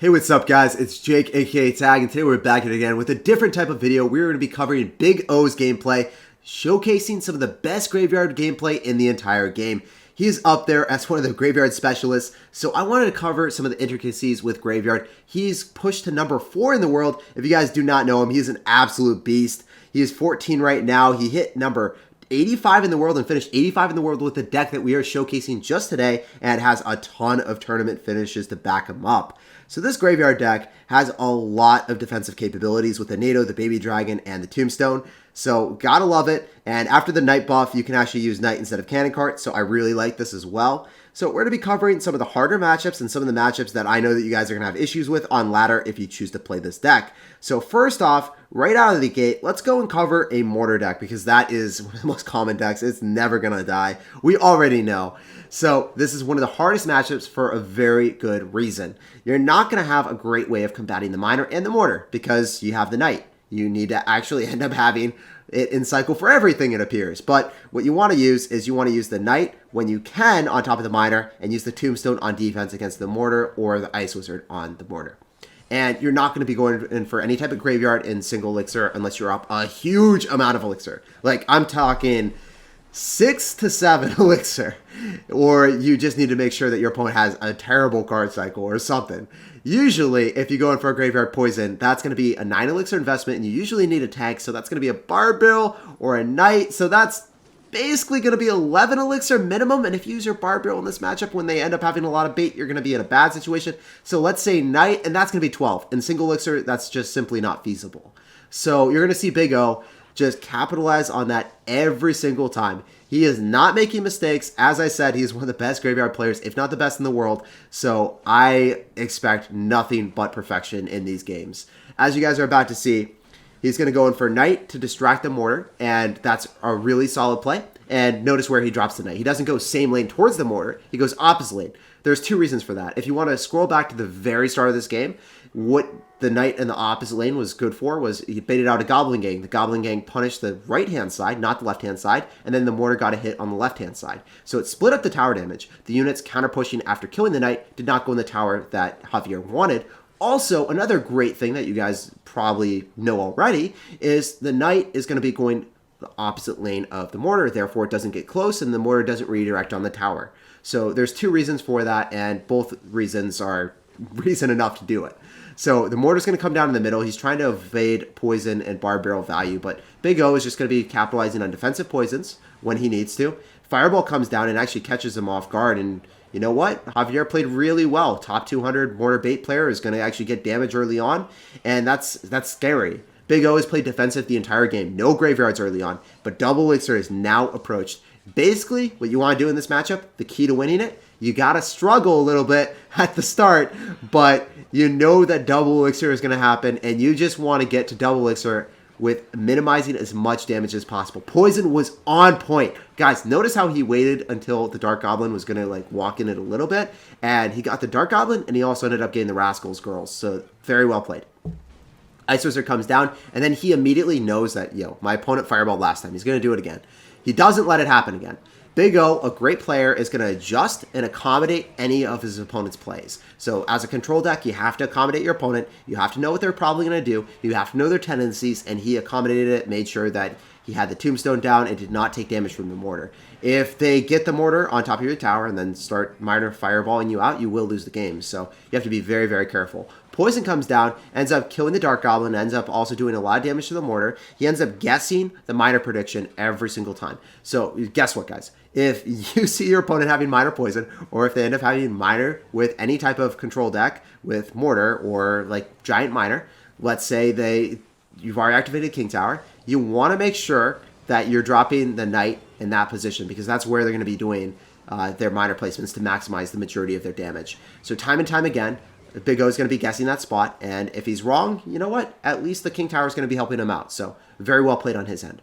Hey, what's up guys? It's Jake, aka Tag, and today we're back at it again with a different type of video. We're going to be covering Big O's gameplay, showcasing some of the best graveyard gameplay in the entire game. He's up there as one of the graveyard specialists, so I wanted to cover some of the intricacies with graveyard. He's pushed to number 4 in the world. If you guys do not know him, he's an absolute beast. He is 14 right now. He hit number 85 in the world and finished 85 in the world with the deck that we are showcasing just today, and has a ton of tournament finishes to back him up. So this graveyard deck has a lot of defensive capabilities with the NATO, the Baby Dragon, and the Tombstone. So gotta love it. And after the Knight buff, you can actually use Knight instead of Cannon Cart. So I really like this as well. So we're going to be covering some of the harder matchups and some of the matchups that I know that you guys are going to have issues with on ladder if you choose to play this deck. So first off, right out of the gate, let's go and cover a Mortar deck because that is one of the most common decks. It's never going to die. We already know. So this is one of the hardest matchups for a very good reason. You're not going to have a great way of combating the Miner and the Mortar because you have the Knight. You need to actually end up having it in cycle for everything, it appears. But what you want to use is you want to use the Knight when you can on top of the Miner and use the Tombstone on defense against the Mortar or the Ice Wizard on the Mortar. And you're not going to be going in for any type of graveyard in single elixir unless you're up a huge amount of elixir. Like I'm talking 6 to 7 elixir, or you just need to make sure that your opponent has a terrible card cycle or something. Usually, if you go in for a graveyard poison, that's going to be a 9 elixir investment, and you usually need a tank, so that's going to be a Barbill or a Knight, so that's basically going to be 11 elixir minimum, and if you use your Barbill in this matchup when they end up having a lot of bait, you're going to be in a bad situation. So let's say Knight, and that's going to be 12. In single elixir, that's just simply not feasible. So you're going to see Big O just capitalize on that every single time. He is not making mistakes. As I said, he is one of the best graveyard players, if not the best in the world. So I expect nothing but perfection in these games. As you guys are about to see, he's going to go in for Knight to distract the Mortar, and that's a really solid play. And notice where he drops the Knight. He doesn't go same lane towards the Mortar. He goes opposite lane. There's 2 reasons for that. If you want to scroll back to the very start of this game, what the Knight in the opposite lane was good for was he baited out a Goblin Gang. The Goblin Gang punished the right-hand side, not the left-hand side, and then the Mortar got a hit on the left-hand side. So it split up the tower damage. The units counter-pushing after killing the Knight did not go in the tower that Javier wanted. Also, another great thing that you guys probably know already is the Knight is going to be going the opposite lane of the Mortar, therefore it doesn't get close and the Mortar doesn't redirect on the tower. So there's 2 reasons for that, and both reasons are reason enough to do it. So the Mortar's going to come down in the middle. He's trying to evade poison and bar barrel value, but Big O is just going to be capitalizing on defensive poisons when he needs to. Fireball comes down and actually catches him off guard, and you know what? Javier played really well. Top 200 Mortar bait player is going to actually get damage early on, and that's scary. Big O has played defensive the entire game. No graveyards early on, but double elixir is now approached. Basically, what you want to do in this matchup, the key to winning it, you got to struggle a little bit at the start, but you know that double elixir is going to happen, and you just want to get to double elixir with minimizing as much damage as possible. Poison was on point. Guys, notice how he waited until the Dark Goblin was going to like walk in it a little bit, and he got the Dark Goblin, and he also ended up getting the Rascals Girls, so very well played. Ice Wizard comes down, and then he immediately knows that, my opponent fireball last time. He's going to do it again. He doesn't let it happen again. Big O, a great player, is going to adjust and accommodate any of his opponent's plays. So as a control deck, you have to accommodate your opponent. You have to know what they're probably going to do. You have to know their tendencies, and he accommodated it, made sure that he had the Tombstone down and did not take damage from the Mortar. If they get the Mortar on top of your tower and then start Miner fireballing you out, you will lose the game. So you have to be very, very careful. Poison comes down, ends up killing the Dark Goblin, ends up also doing a lot of damage to the Mortar. He ends up guessing the Miner prediction every single time. So guess what, guys? If you see your opponent having Miner poison, or if they end up having Miner with any type of control deck with Mortar or like Giant Miner, let's say you've already activated King Tower, you want to make sure that you're dropping the Knight in that position because that's where they're going to be doing their Miner placements to maximize the majority of their damage. So time and time again, Big O is going to be guessing that spot, and if he's wrong, you know what? At least the King Tower is going to be helping him out. So very well played on his end.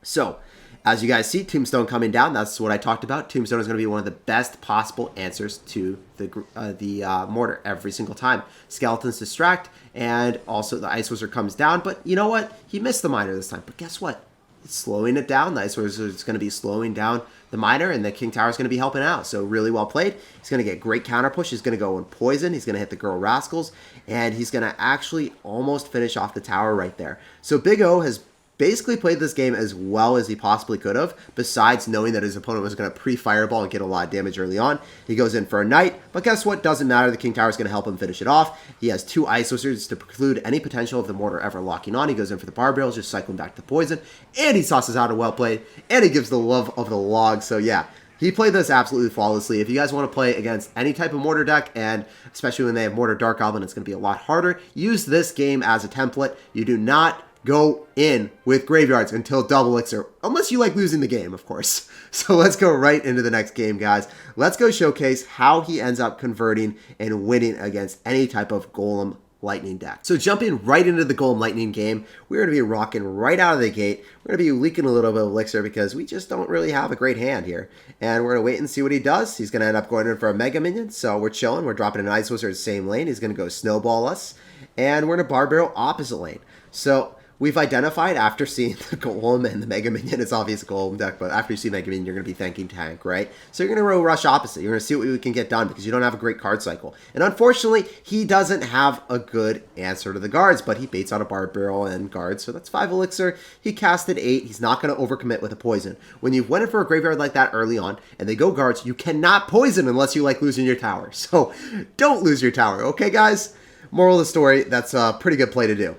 So as you guys see, Tombstone coming down. That's what I talked about. Tombstone is going to be one of the best possible answers to the Mortar every single time. Skeletons distract, and also the Ice Wizard comes down. But you know what? He missed the Miner this time. But guess what? It's slowing it down. The Ice Wizard is going to be slowing down the Miner, and the King Tower is going to be helping out. So really well played. He's going to get great counter push. He's going to go in Poison. He's going to hit the Girl Rascals, and he's going to actually almost finish off the tower right there. So Big O has basically played this game as well as he possibly could have, besides knowing that his opponent was going to pre-fireball and get a lot of damage early on. He goes in for a Knight, but guess what? Doesn't matter. The King Tower is going to help him finish it off. He has 2 Ice Wizards to preclude any potential of the Mortar ever locking on. He goes in for the Barbarrels, just cycling back to Poison, and he tosses out a well played, and he gives the love of the log. So yeah, he played this absolutely flawlessly. If you guys want to play against any type of Mortar deck, and especially when they have Mortar Dark Goblin, it's going to be a lot harder. Use this game as a template. You do not go in with graveyards until double elixir, unless you like losing the game, of course. So let's go right into the next game, guys. Let's go showcase how he ends up converting and winning against any type of Golem Lightning deck. So jumping right into the Golem Lightning game, we're going to be rocking right out of the gate. We're going to be leaking a little bit of elixir because we just don't really have a great hand here. And we're going to wait and see what he does. He's going to end up going in for a Mega Minion, so we're chilling. We're dropping an Ice Wizard same lane. He's going to go Snowball us, and we're going to Barbarrel opposite lane. So we've identified, after seeing the Golem and the Mega Minion, it's obvious a Golem deck, but after you see Mega Minion, you're going to be thanking Tank, right? So you're going to rush opposite. You're going to see what we can get done because you don't have a great card cycle. And unfortunately, he doesn't have a good answer to the guards, but he baits out a Barbarrel and guards, so that's 5 elixir. He casted 8. He's not going to overcommit with a poison. When you've went in for a graveyard like that early on, and they go guards, you cannot poison unless you like losing your tower. So don't lose your tower, okay, guys? Moral of the story, that's a pretty good play to do.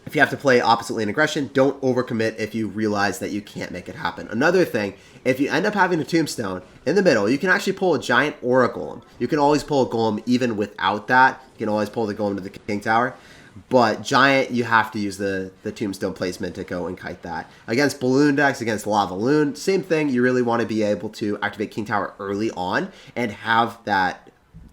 If you have to play opposite lane aggression, don't overcommit if you realize that you can't make it happen. Another thing, if you end up having a Tombstone in the middle, you can actually pull a Giant or a Golem. You can always pull a Golem even without that. You can always pull the Golem to the King Tower. But Giant, you have to use the Tombstone placement to go and kite that. Against Balloon decks, against Lava Loon, same thing. You really want to be able to activate King Tower early on and have that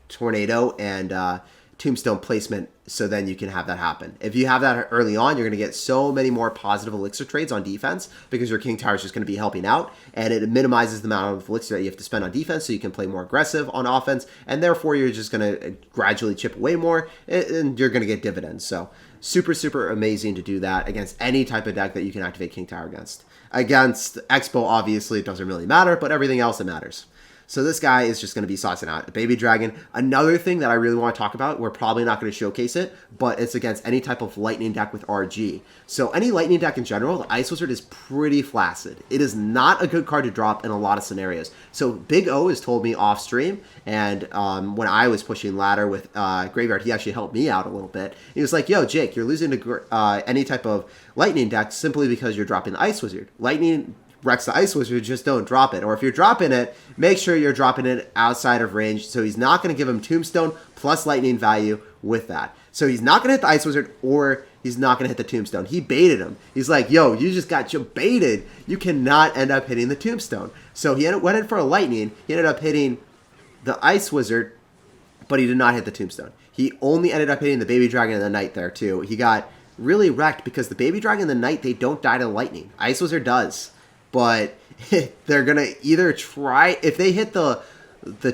Tornado and Tombstone placement, so then you can have that happen. If you have that early on, you're going to get so many more positive elixir trades on defense because your King Tower is just going to be helping out, and it minimizes the amount of elixir that you have to spend on defense, so you can play more aggressive on offense, and therefore you're just going to gradually chip away more, and you're going to get dividends. So super, super amazing to do that against any type of deck that you can activate King Tower against. Against Expo, obviously, it doesn't really matter, but everything else, it matters. So this guy is just going to be saucing out a Baby Dragon. Another thing that I really want to talk about, we're probably not going to showcase it, but it's against any type of Lightning deck with RG. So any Lightning deck in general, the Ice Wizard is pretty flaccid. It is not a good card to drop in a lot of scenarios. So Big O has told me off stream, and when I was pushing ladder with Graveyard, he actually helped me out a little bit. He was like, yo, Jake, you're losing to any type of Lightning deck simply because you're dropping the Ice Wizard. Lightning wrecks the Ice Wizard, just don't drop it. Or if you're dropping it, make sure you're dropping it outside of range. So he's not going to give him Tombstone plus Lightning value with that. So he's not going to hit the Ice Wizard, or he's not going to hit the Tombstone. He baited him. He's like, yo, you just got baited. You cannot end up hitting the Tombstone. So he went in for a Lightning. He ended up hitting the Ice Wizard, but he did not hit the Tombstone. He only ended up hitting the Baby Dragon and the Knight there too. He got really wrecked because the Baby Dragon and the Knight, they don't die to Lightning. Ice Wizard does. But they're going to either try, if they hit the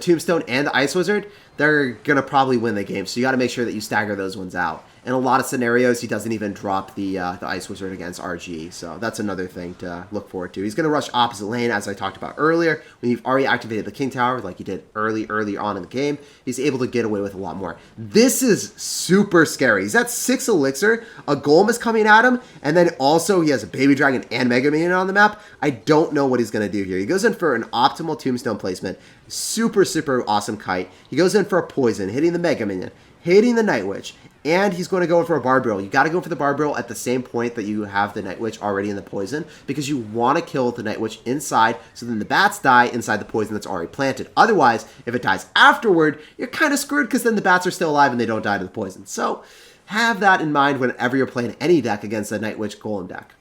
Tombstone and the Ice Wizard, they're going to probably win the game. So you got to make sure that you stagger those ones out. In a lot of scenarios, he doesn't even drop the Ice Wizard against RG. So that's another thing to look forward to. He's going to rush opposite lane, as I talked about earlier. When you've already activated the King Tower, like you did early on in the game, he's able to get away with a lot more. This is super scary. He's at 6 elixir. A Golem is coming at him. And then also he has a Baby Dragon and Mega Minion on the map. I don't know what he's going to do here. He goes in for an optimal Tombstone placement. Super, super awesome kite. He goes in for a poison, hitting the Mega Minion, hitting the Night Witch. And he's going to go in for a Barbarrel. You got to go for the Barbarrel at the same point that you have the Night Witch already in the poison, because you want to kill the Night Witch inside, so then the bats die inside the poison that's already planted. Otherwise, if it dies afterward, you're kind of screwed, because then the bats are still alive and they don't die to the poison. So have that in mind whenever you're playing any deck against a Night Witch Golem deck.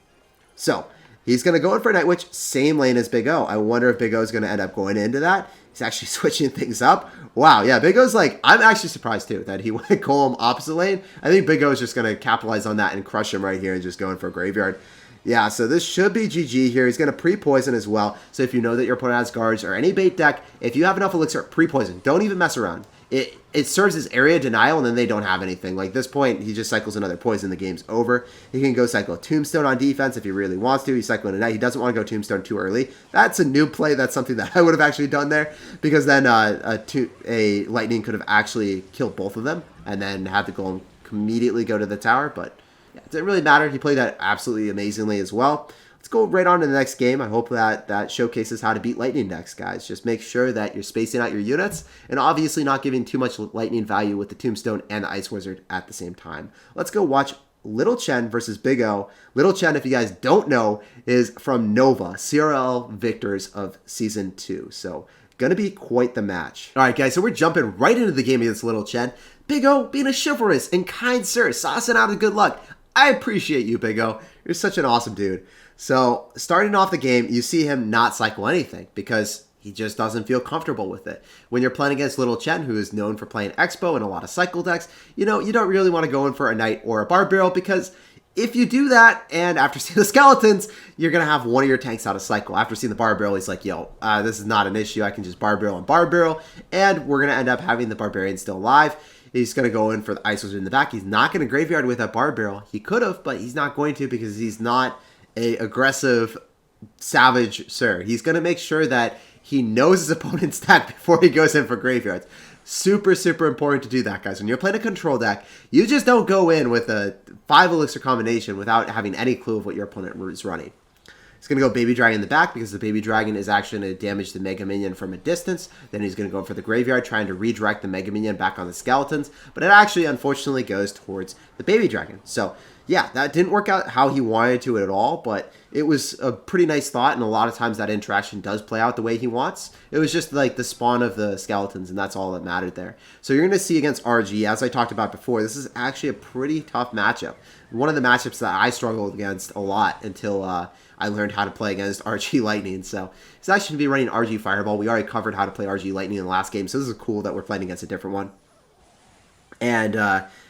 So he's going to go in for a Night Witch, same lane as Big O. I wonder if Big O is going to end up going into that. He's actually switching things up. Wow, yeah, Big O's like, I'm actually surprised too that he went Golem opposite lane. I think Big O is just going to capitalize on that and crush him right here and just go in for a graveyard. Yeah, so this should be GG here. He's going to pre-poison as well. So if you know that your opponent has guards or any bait deck, if you have enough elixir, pre-poison. Don't even mess around. it serves as area denial, and then they don't have anything. Like this point, he just cycles another poison, the game's over. He can go cycle a Tombstone on defense if he really wants to. He's cycling a Knight. He doesn't want to go Tombstone too early. That's a new play. That's something that I would have actually done there, because then a Lightning could have actually killed both of them, and then have the golem immediately go to the tower. But yeah, it didn't really matter. He played that absolutely amazingly as well. Let's go right on to the next game. I hope that showcases how to beat Lightning decks, guys. Just make sure that you're spacing out your units and obviously not giving too much Lightning value with the Tombstone and the Ice Wizard at the same time. Let's go watch Little Chen versus Big O. Little Chen, if you guys don't know, is from Nova, CRL victors of Season 2. So, gonna be quite the match. All right, guys, so we're jumping right into the game against Little Chen. Big O being a chivalrous and kind sir, saucing out of good luck. I appreciate you, Big O. You're such an awesome dude. So, starting off the game, you see him not cycle anything because he just doesn't feel comfortable with it. When you're playing against Little Chen, who is known for playing Expo and a lot of cycle decks, you don't really want to go in for a Knight or a Barb Barrel, because if you do that, and after seeing the skeletons, you're going to have one of your tanks out of cycle. After seeing the Barb Barrel, he's like, yo, this is not an issue. I can just Barb Barrel and Barb Barrel, and we're going to end up having the Barbarian still alive. He's going to go in for the Ice Wizard in the back. He's not going to graveyard with that Barb Barrel. He could have, but he's not going to, because he's not a aggressive savage sir. He's going to make sure that he knows his opponent's deck before he goes in for graveyards. Super, super important to do that, guys. When you're playing a control deck, you just don't go in with a 5 elixir combination without having any clue of what your opponent is running. He's going to go Baby Dragon in the back, because the Baby Dragon is actually going to damage the Mega Minion from a distance. Then he's going to go for the graveyard, trying to redirect the Mega Minion back on the skeletons. But it actually, unfortunately, goes towards the Baby Dragon. So, yeah, that didn't work out how he wanted to at all, but it was a pretty nice thought, and a lot of times that interaction does play out the way he wants. It was just like the spawn of the skeletons, and that's all that mattered there. So you're going to see against RG, as I talked about before, this is actually a pretty tough matchup. One of the matchups that I struggled against a lot until I learned how to play against RG Lightning. So he's actually going to be running RG Fireball. We already covered how to play RG Lightning in the last game, so this is cool that we're playing against a different one. And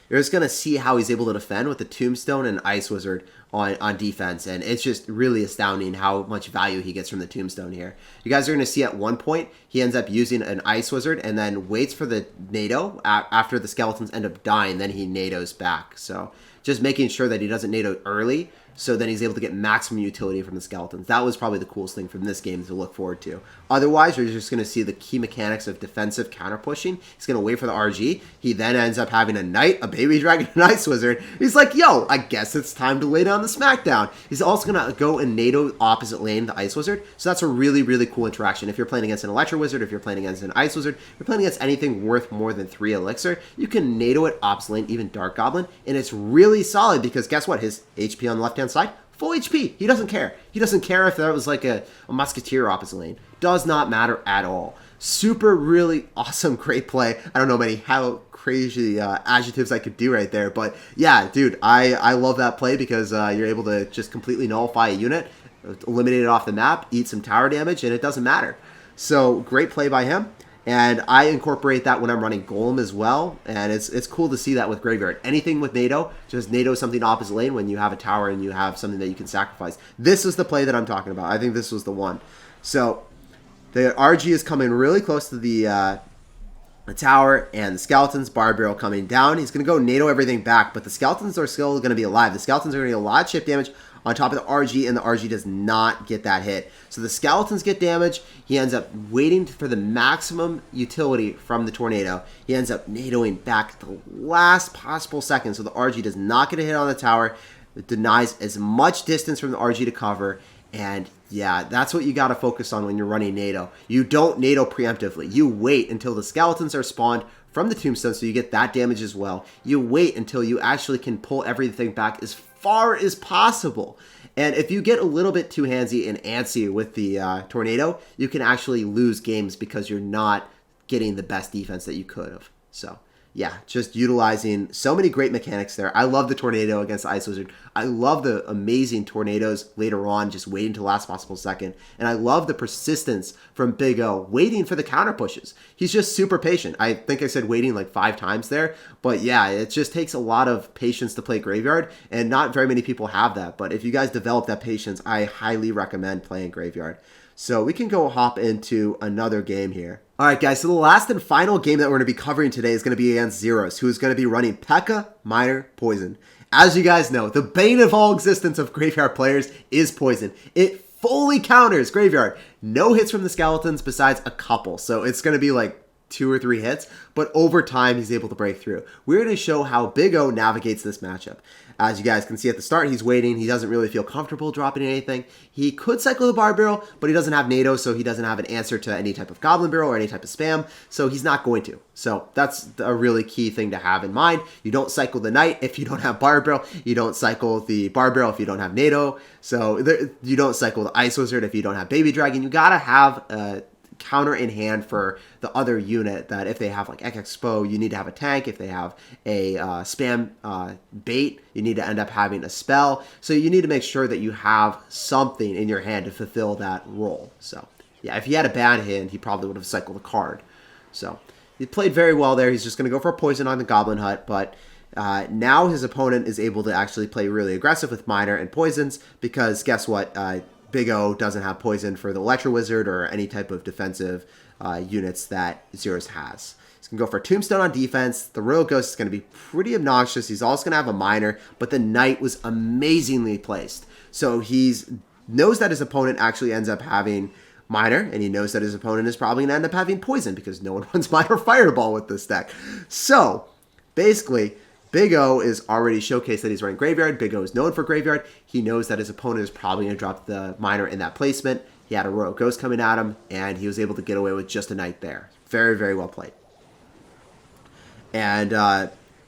you're just going to see how he's able to defend with the Tombstone and Ice Wizard on defense. And it's just really astounding how much value he gets from the Tombstone here. You guys are going to see at one point, he ends up using an Ice Wizard and then waits for the NATO. After the skeletons end up dying, then he NATOs back. So just making sure that he doesn't NATO early, so then he's able to get maximum utility from the skeletons. That was probably the coolest thing from this game to look forward to. Otherwise, you're just going to see the key mechanics of defensive counter pushing. He's going to wait for the RG. He then ends up having a Knight, a Baby Dragon, and an Ice Wizard. He's like, yo, I guess it's time to lay down the smackdown. He's also going to go and NATO opposite lane the Ice Wizard. So that's a really, really cool interaction. If you're playing against an Electro Wizard, if you're playing against an Ice Wizard, if you're playing against anything worth more than 3 elixir, you can NATO it opposite lane, even Dark Goblin, and it's really solid because guess what? His HP on the left-hand side, full HP. He doesn't care. He doesn't care if that was like a Musketeer opposite lane. Does not matter at all. Super, really awesome, great play. I don't know how crazy adjectives I could do right there, but yeah, dude, I love that play because you're able to just completely nullify a unit, eliminate it off the map, eat some tower damage, and it doesn't matter. So great play by him. And I incorporate that when I'm running Golem as well, and it's cool to see that with Graveyard. Anything with NATO, just NATO something opposite lane when you have a tower and you have something that you can sacrifice. This is the play that I'm talking about. I think this was the one. So the RG is coming really close to the tower, and the skeletons, Barb Barrel coming down. He's going to go NATO everything back, but the skeletons are still going to be alive. The skeletons are going to get a lot of chip damage on top of the RG, and the RG does not get that hit. So the skeletons get damaged. He ends up waiting for the maximum utility from the tornado. He ends up NATOing back at the last possible second, so the RG does not get a hit on the tower. It denies as much distance from the RG to cover, and yeah, that's what you got to focus on when you're running NATO. You don't NATO preemptively. You wait until the skeletons are spawned from the Tombstone, so you get that damage as well. You wait until you actually can pull everything back as far as possible. And if you get a little bit too handsy and antsy with the tornado, you can actually lose games because you're not getting the best defense that you could have. So yeah, just utilizing so many great mechanics there. I love the tornado against the Ice Wizard. I love the amazing tornadoes later on, just waiting to the last possible second. And I love the persistence from Big O, waiting for the counter pushes. He's just super patient. I think I said waiting like 5 times there. But yeah, it just takes a lot of patience to play Graveyard, and not very many people have that. But if you guys develop that patience, I highly recommend playing Graveyard. So we can go hop into another game here. All right, guys, so the last and final game that we're going to be covering today is going to be against Zeros, who is going to be running P.E.K.K.A, Miner, Poison. As you guys know, the bane of all existence of Graveyard players is Poison. It fully counters Graveyard. No hits from the Skeletons besides a couple, so it's going to be like 2 or 3 hits, but over time he's able to break through. We're going to show how Big O navigates this matchup. As you guys can see at the start, he's waiting. He doesn't really feel comfortable dropping anything. He could cycle the Barb Barrel, but he doesn't have NATO, so he doesn't have an answer to any type of Goblin Barrel or any type of spam, so he's not going to. So that's a really key thing to have in mind. You don't cycle the Knight if you don't have Barb Barrel. You don't cycle the Barb Barrel if you don't have NATO. So you don't cycle the Ice Wizard if you don't have Baby Dragon. You gotta have a counter in hand for the other unit, that if they have like Expo, you need to have a tank. If they have a spam bait, you need to end up having a spell. So you need to make sure that you have something in your hand to fulfill that role. So yeah, if he had a bad hand, he probably would have cycled a card. So he played very well there. He's just going to go for a poison on the Goblin Hut, but now his opponent is able to actually play really aggressive with Miner and poisons, because guess what? Big O doesn't have poison for the Electro Wizard or any type of defensive units that Zeros has. He's going to go for a Tombstone on defense. The Royal Ghost is going to be pretty obnoxious. He's also going to have a Miner, but the Knight was amazingly placed. So he knows that his opponent actually ends up having Miner, and he knows that his opponent is probably going to end up having poison, because no one runs Miner Fireball with this deck. So basically, Big O is already showcased that he's running Graveyard. Big O is known for Graveyard. He knows that his opponent is probably going to drop the Miner in that placement. He had a Royal Ghost coming at him, and he was able to get away with just a Knight there. Very, very well played. And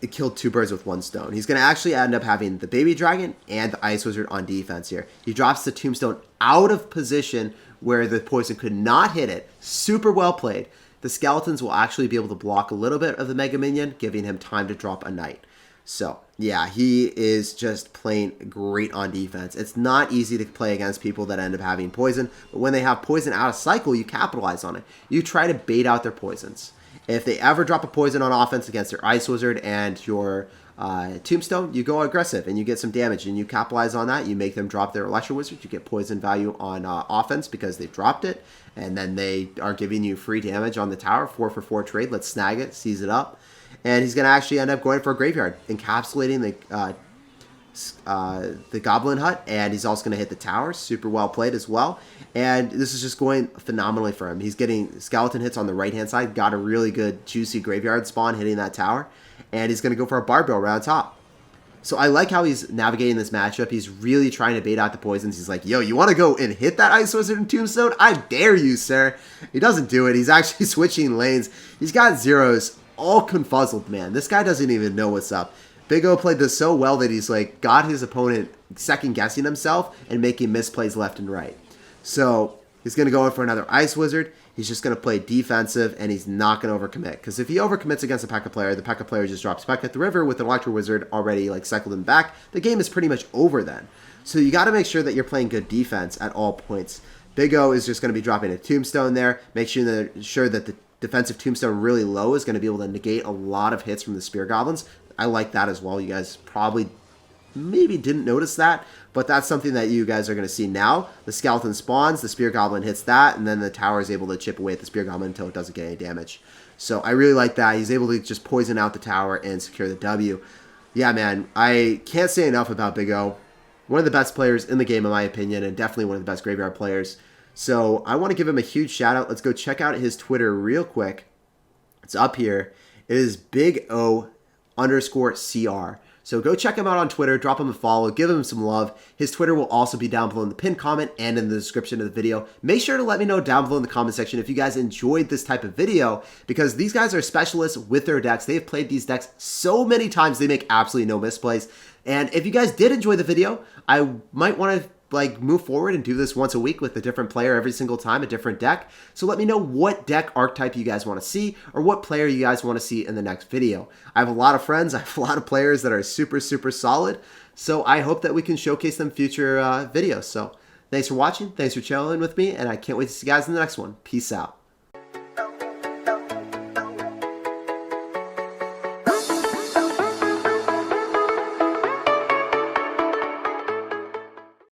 it killed 2 birds with 1 stone. He's going to actually end up having the Baby Dragon and the Ice Wizard on defense here. He drops the Tombstone out of position where the poison could not hit it. Super well played. The Skeletons will actually be able to block a little bit of the Mega Minion, giving him time to drop a Knight. So, yeah, he is just playing great on defense. It's not easy to play against people that end up having poison, but when they have poison out of cycle, you capitalize on it. You try to bait out their poisons. If they ever drop a poison on offense against their Ice Wizard and your Tombstone, you go aggressive and you get some damage, and you capitalize on that. You make them drop their Electro Wizard. You get poison value on offense because they've dropped it, and then they are giving you free damage on the tower. 4 for 4 trade. Let's snag it, seize it up. And he's going to actually end up going for a Graveyard, encapsulating the Goblin Hut, and he's also going to hit the tower. Super well played as well. And this is just going phenomenally for him. He's getting skeleton hits on the right-hand side, got a really good, juicy Graveyard spawn hitting that tower, and he's going to go for a Barb Barrel right on top. So I like how he's navigating this matchup. He's really trying to bait out the poisons. He's like, yo, you want to go and hit that Ice Wizard and Tombstone? I dare you, sir. He doesn't do it. He's actually switching lanes. He's got Zeros all confuzzled, man. This guy doesn't even know what's up. Big O played this so well that he's like got his opponent second guessing himself and making misplays left and right. So he's going to go in for another Ice Wizard. He's just going to play defensive, and he's not going to overcommit, because if he overcommits against a P.E.K.K.A player, the P.E.K.K.A player just drops P.E.K.K.A at the river with an Electro Wizard already like cycled him back. The game is pretty much over then. So you got to make sure that you're playing good defense at all points. Big O is just going to be dropping a Tombstone there. Make sure that the defensive Tombstone really low is going to be able to negate a lot of hits from the Spear Goblins. I like that as well. You guys probably maybe didn't notice that, but that's something that you guys are going to see now. The Skeleton spawns, the Spear Goblin hits that, and then the tower is able to chip away at the Spear Goblin until it doesn't get any damage. So I really like that. He's able to just poison out the tower and secure the W. Yeah, man, I can't say enough about Big O. One of the best players in the game, in my opinion, and definitely one of the best Graveyard players. So I want to give him a huge shout out. Let's go check out his Twitter real quick. It's up here. It is BigO_CR. So go check him out on Twitter, drop him a follow, give him some love. His Twitter will also be down below in the pinned comment and in the description of the video. Make sure to let me know down below in the comment section if you guys enjoyed this type of video, because these guys are specialists with their decks. They've played these decks so many times, they make absolutely no misplays. And if you guys did enjoy the video, I might want to move forward and do this once a week with a different player every single time, a different deck. So let me know what deck archetype you guys want to see, or what player you guys want to see in the next video. I have a lot of friends, I have a lot of players that are super, super solid. So I hope that we can showcase them future videos. So thanks for watching, thanks for chilling with me, and I can't wait to see you guys in the next one. Peace out.